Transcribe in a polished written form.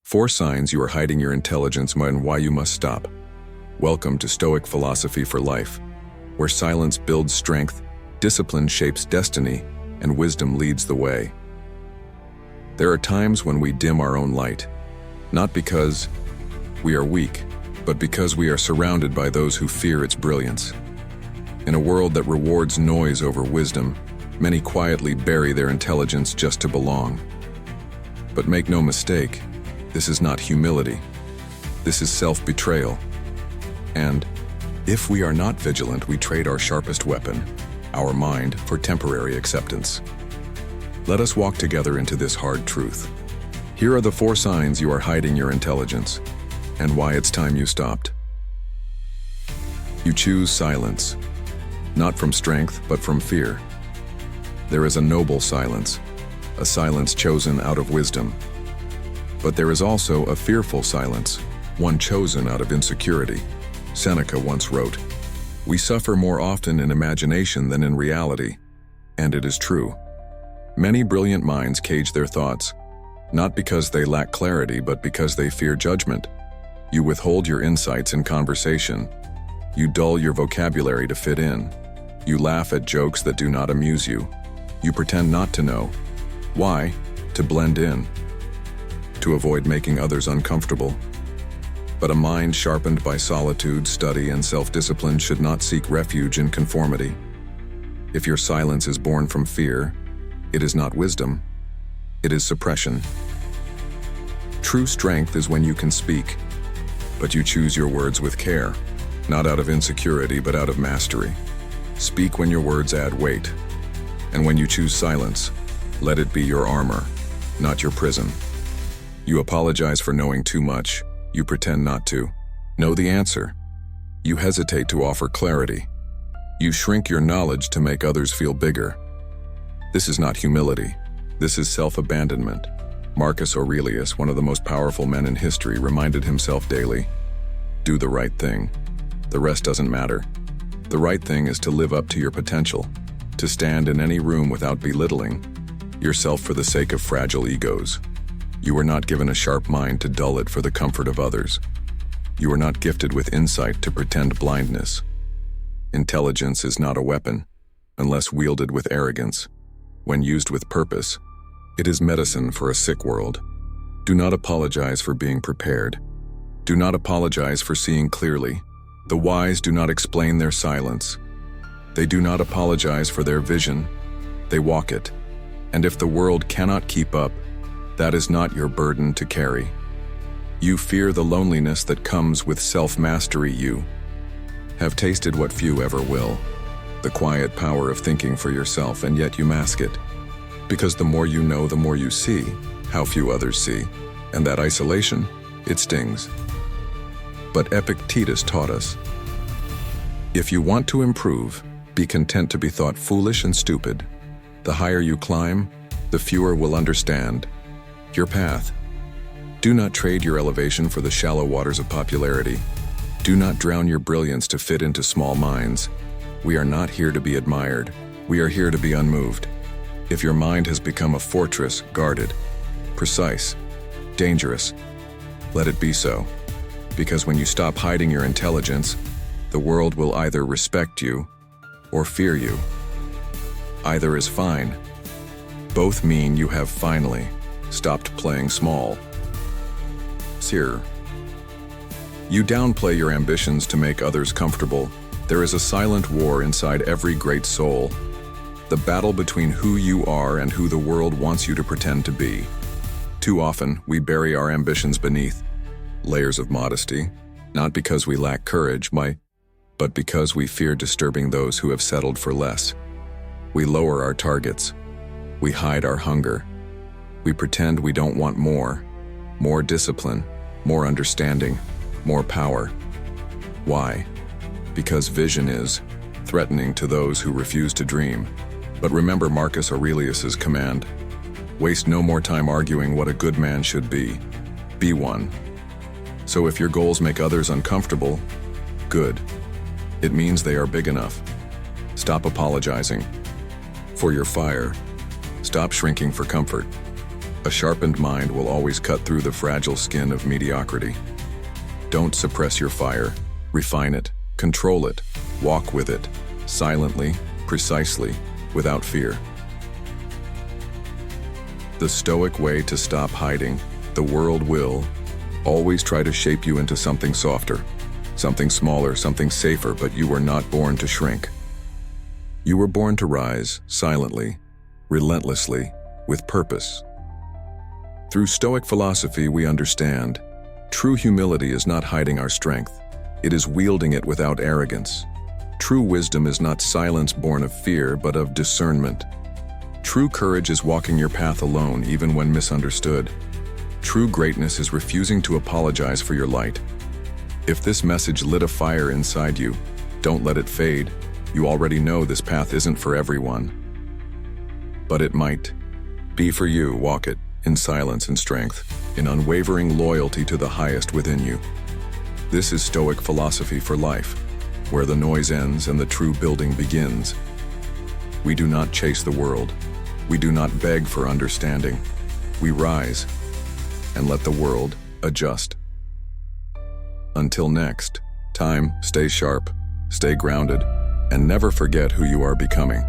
4 signs you are hiding your intelligence and why you must stop. Welcome to Stoic philosophy for life, where silence builds strength, discipline shapes destiny, and wisdom leads the way. There are times when we dim our own light, not because we are weak, but because we are surrounded by those who fear its brilliance. In a world that rewards noise over wisdom, many quietly bury their intelligence just to belong. But make no mistake, this is not humility. This is self-betrayal. And if we are not vigilant, we trade our sharpest weapon, our mind, for temporary acceptance. Let us walk together into this hard truth. Here are the 4 signs you are hiding your intelligence, and why it's time you stopped. You choose silence, not from strength, but from fear. There is a noble silence, a silence chosen out of wisdom. But there is also a fearful silence, one chosen out of insecurity. Seneca once wrote, "We suffer more often in imagination than in reality," and it is true. Many brilliant minds cage their thoughts, not because they lack clarity, but because they fear judgment. You withhold your insights in conversation. You dull your vocabulary to fit in. You laugh at jokes that do not amuse you. You pretend not to know. Why? To blend in. To avoid making others uncomfortable. But a mind sharpened by solitude, study, and self-discipline should not seek refuge in conformity. If your silence is born from fear, it is not wisdom, it is suppression. True strength is when you can speak, but you choose your words with care, not out of insecurity, but out of mastery. Speak when your words add weight, and when you choose silence, let it be your armor, not your prison. You apologize for knowing too much. You pretend not to know the answer. You hesitate to offer clarity. You shrink your knowledge to make others feel bigger. This is not humility. This is self-abandonment. Marcus Aurelius, one of the most powerful men in history, reminded himself daily, "Do the right thing. The rest doesn't matter." The right thing is to live up to your potential, to stand in any room without belittling yourself for the sake of fragile egos. You were not given a sharp mind to dull it for the comfort of others. You are not gifted with insight to pretend blindness. Intelligence is not a weapon, unless wielded with arrogance. When used with purpose, it is medicine for a sick world. Do not apologize for being prepared. Do not apologize for seeing clearly. The wise do not explain their silence. They do not apologize for their vision. They walk it. And if the world cannot keep up, that is not your burden to carry. You fear the loneliness that comes with self-mastery. You have tasted what few ever will, the quiet power of thinking for yourself, and yet you mask it. Because the more you know, the more you see how few others see. And that isolation, it stings. But Epictetus taught us, if you want to improve, be content to be thought foolish and stupid. The higher you climb, the fewer will understand your path. Do not trade your elevation for the shallow waters of popularity. Do not drown your brilliance to fit into small minds. We are not here to be admired. We are here to be unmoved. If your mind has become a fortress, guarded, precise, dangerous, let it be so. Because when you stop hiding your intelligence, the world will either respect you or fear you. Either is fine. Both mean you have finally stopped playing small. Here, you downplay your ambitions to make others comfortable. There is a silent war inside every great soul, the battle between who you are and who the world wants you to pretend to be. Too often, we bury our ambitions beneath layers of modesty, not because we lack courage, but because we fear disturbing those who have settled for less. We lower our targets. We hide our hunger. We pretend we don't want more discipline, more understanding, more power. Why? Because vision is threatening to those who refuse to dream. But remember Marcus Aurelius's command, waste no more time arguing what a good man should be. Be one. So if your goals make others uncomfortable, good. It means they are big enough. Stop apologizing for your fire. Stop shrinking for comfort. A sharpened mind will always cut through the fragile skin of mediocrity. Don't suppress your fire. Refine it, control it, walk with it, silently, precisely, without fear. The Stoic way to stop hiding. The world will always try to shape you into something softer, something smaller, something safer, but you were not born to shrink. You were born to rise, silently, relentlessly, with purpose. Through Stoic philosophy, we understand true humility is not hiding our strength. It is wielding it without arrogance. True wisdom is not silence born of fear, but of discernment. True courage is walking your path alone, even when misunderstood. True greatness is refusing to apologize for your light. If this message lit a fire inside you, don't let it fade. You already know this path isn't for everyone. But it might be for you. Walk it in silence and strength, in unwavering loyalty to the highest within you. This is Stoic philosophy for life, where the noise ends and the true building begins. We do not chase the world. We do not beg for understanding. We rise and let the world adjust. Until next time, stay sharp, stay grounded, and never forget who you are becoming.